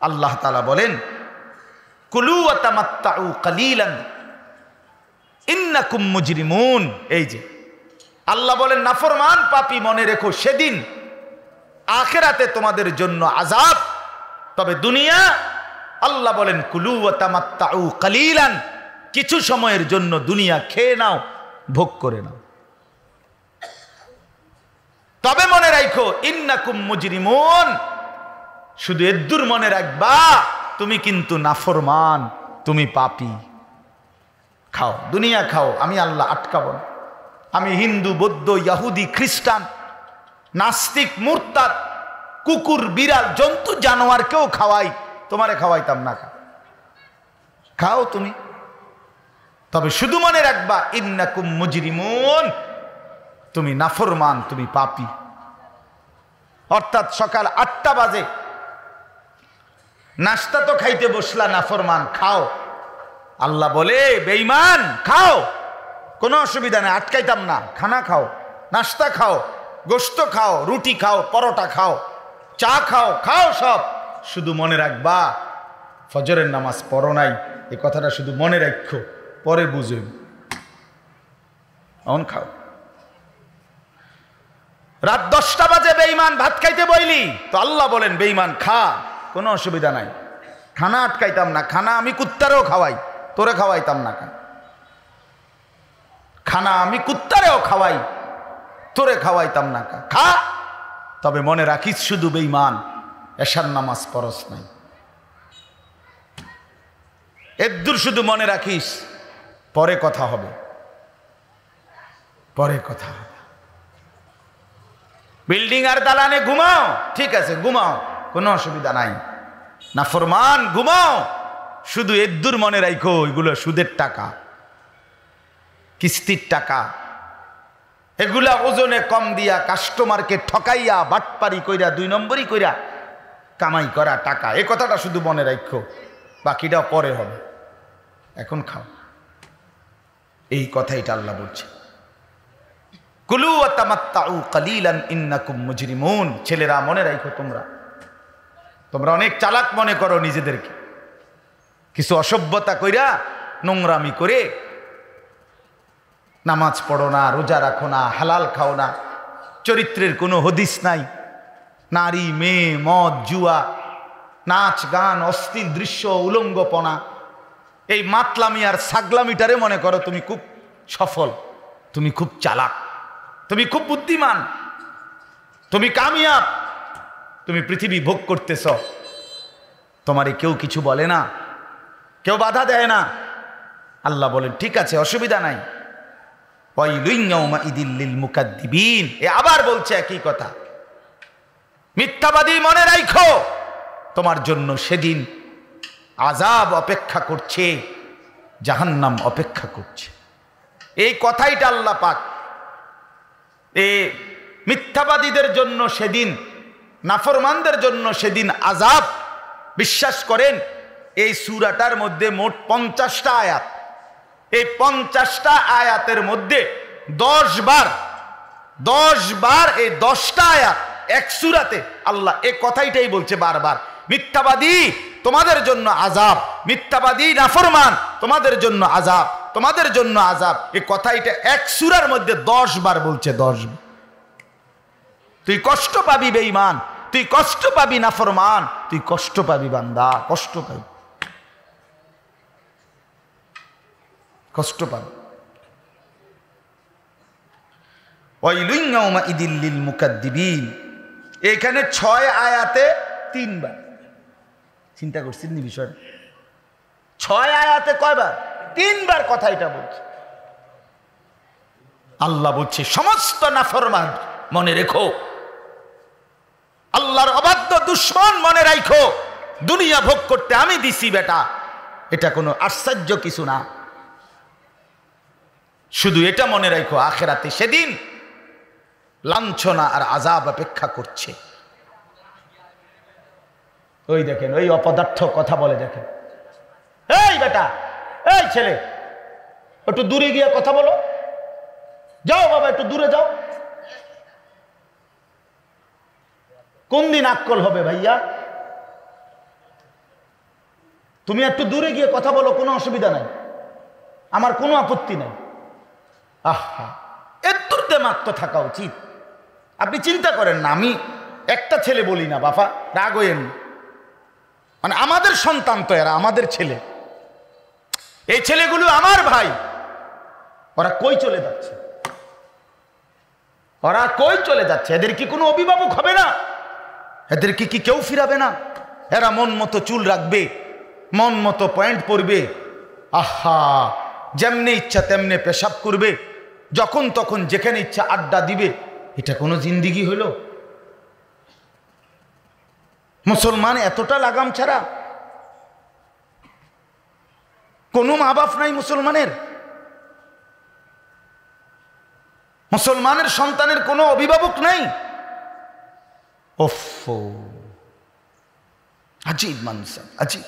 আল্লাহ তাআলা বলেন কুলু ওয়া তামাত্তাউ কালিলান ইন্নাকুম মুজরিমুন। এই যে আল্লাহ বলেন নাফরমান পাপী মনে রেখো সেদিন আখিরাতে তোমাদের জন্য আযাব, তবে দুনিয়া আল্লাহ বলেন কুলু ওয়া তামাত্তাউ কালিলান, কিছু সময়ের জন্য দুনিয়া খেয়ে নাও, ভোগ করে নাও, তবে মনে রাখো ইন্নাকুম মুজরিমুন, শুধু এদ্দুর মনে রাখবা তুমি কিন্তু নাফরমান, তুমি পাপী। খাও, দুনিয়া খাও, আমি আল্লাহ আটকাবো না। আমি হিন্দু, বৌদ্ধ, ইহুদি, খ্রিস্টান, নাস্তিক, মুরতাদ, কুকুর, বিড়াল, জন্তু জানোয়ারকেও খাওয়াই, তোমারে খাওয়াইতাম না। খাও তুমি, তবে শুধু মনে রাখবা ইন্নাকুম মুজরিমুন, তুমি নাফরমান, তুমি পাপী। অর্থাৎ সকাল 8টা বাজে নাস্তা তো খাইতে বসলা, নাফরমান, খাও। আল্লাহ বলে বেঈমান খাও, কোনো অসুবিধা নেই, আটকাইতাম না, খানা খাও, নাস্তা খাও, গোশত খাও, রুটি খাও, পরোটা খাও, চা খাও, খাও সব, শুধু মনে রাখবা ফজরের নামাজ পড়ো নাই, এই কথাটা শুধু মনে রাখো, পরে বুঝে এখন খাও। রাত 10টা বাজে বেঈমান ভাত খাইতে বইলি, তো আল্লাহ বলেন বেঈমান খা, কোনো অসুবিধা নাই, খানা আটকাইতাম না, খানা আমি কুত্তারেও খাওয়াই, তোরে খাওয়াইতাম না। খানা আমি কুত্তারেও খাওয়াই, তোরে খাওয়াইতাম না, খা। তবে মনে রাখিস শুধু বেঈমান এশার নামাজ পড়স নাই, এদ্দুর শুধু মনে রাখিস, পরে কথা হবে, পরে কথা হবে। বিল্ডিং আর দালানে ঘুমাও, ঠিক আছে ঘুমাও, কোনো অসুবিধা নাই, নাফরমান ঘুমাও, শুধু এদ্দুর মনে রাখো এগুলো সুদের টাকা, কিস্তির টাকা, এগুলা ওজনে কম দিয়া কাস্টমারকে ঠকাইয়া বাটপারি কইরা 2 নম্বরই কইরা কামাই করা টাকা, এই কথাটা শুধু মনে রাখো, বাকিটা পরে হবে, এখন খাও। এই কথাইটা আল্লাহ বলছে কুলু ওয়া তামাত্তাউ কালিলান ইন্নাকুম মুজরিমুন। ছেলেরা মনে রাখো, তোমরা অনেক চালাক মনে করো নিজেদেরকে, কিছু অসভ্যতা কইরা নোংরামি করে নামাজ পড়ো না, রোজা রাখো না, হালাল খাও না, চরিত্রের কোনো হদিস নাই, নারী, মেয়ে, মদ, জুয়া, নাচ গান, অশ্লীল দৃশ্য, উলঙ্গপনা, এই মাতলামি আর ছাগলামিটারে মনে করো তুমি খুব সফল, তুমি খুব চালাক, তুমি খুব বুদ্ধিমান, তুমি কামিয়াব, তুমি পৃথিবী ভোগ করতেছ, তোমারে কেউ কিছু বলে না, কেউ বাধা দেয় না। আল্লাহ বলেন ঠিক আছে, অসুবিধা নাই। ওয়াইলুন ইয়াউমাইযিল লিল মুকাদ্দিবিন, এ আবার বলছে একই কথা, মিথ্যাবাদী মনে রাখো তোমার জন্য সেদিন আযাব অপেক্ষা করছে, জাহান্নাম অপেক্ষা করছে। এই কথাইটা আল্লাহ পাক এই মিথ্যাবাদীদের জন্য সেদিন, নাফরমানদের জন্য সেদিন আযাব, বিশ্বাস করেন এই সূরাটার মধ্যে মোট 50টা আয়াত, এই 50টা আয়াতের মধ্যে 10 বার এই 10টা আয়াত এক সূরাতে আল্লাহ এই কথাইটাই বলছে বারবার, মিথ্যাবাদী তোমাদের জন্য আযাব, মিথ্যাবাদী নাফরমান তোমাদের জন্য আযাব, তোমাদের জন্য আযাব, এই কথাইটা এক সূরার মধ্যে 10 বার বলছে, 10 বার। তুই কষ্ট পাবি বেঈমান, তুই কষ্ট পাবি নাফরমান, তুই কষ্ট পাবি বান্দা, কষ্ট পাবি, কষ্ট পাবি। ওয়াইলুন ইয়াউমাইযিল লিল মুকাদ্দিবিন, এখানে 6 আয়াতে 3 বার। চিন্তা করছেন নি বিষয়? 6 আয়াতে কয়বার? 3 বার কথা এটা বলছে। আল্লাহ বলছে সমস্ত নাফরমান মনে রেখো, আল্লাহর অবাধ্য দুশমন মনে রাখো, দুনিয়া ভোগ করতে আমি দিছি বেটা, এটা কোনো আশ্চর্য কিছু না। শুধু এটা মনে রাখো আখিরাতে সেদিন লাঞ্ছনা আর আযাব অপেক্ষা করছে। ওই দেখেন, ওই অপদার্থ কথা বলে, দেখেন এই বেটা, এই ছেলে একটু দূরে গিয়ে কথা বলো, যাও বাবা একটু দূরে যাও। কোন দিন আক্কল হবে ভাইয়া? তুমি একটু দূরে গিয়ে কথা বলো, কোনো অসুবিধা নাই, আমার কোনো আপত্তি নেই। আহা, এত দেমাগ তো থাকা উচিত। আপনি চিন্তা করেন না, আমি একটা ছেলে বলি না বাবা, রাগ হইেন, মানে আমাদের সন্তান তো এরা, আমাদের ছেলে, এই ছেলেগুলো আমার ভাই, ওরা কই চলে যাচ্ছে? ওরা কই চলে যাচ্ছে? এদের কি কোনো অভিভাবক হবে না? এদের কি কেউ ফিরাবে না? এরা মন মতো চুল রাখবে, মন মতো প্যান্ট পরবে, আহা, যেমনি ইচ্ছা তেমনি পেশাব করবে, যখন তখন যেখানে ইচ্ছা আড্ডা দিবে। এটা কোনো জিন্দিগি হলো? মুসলমান এতটা লাগাম ছাড়া? কোনো মা বাপ নাই মুসলমানের? মুসলমানের সন্তানের কোনো অভিভাবক নাই? ওফ, আজীব মানুষ, আজীব।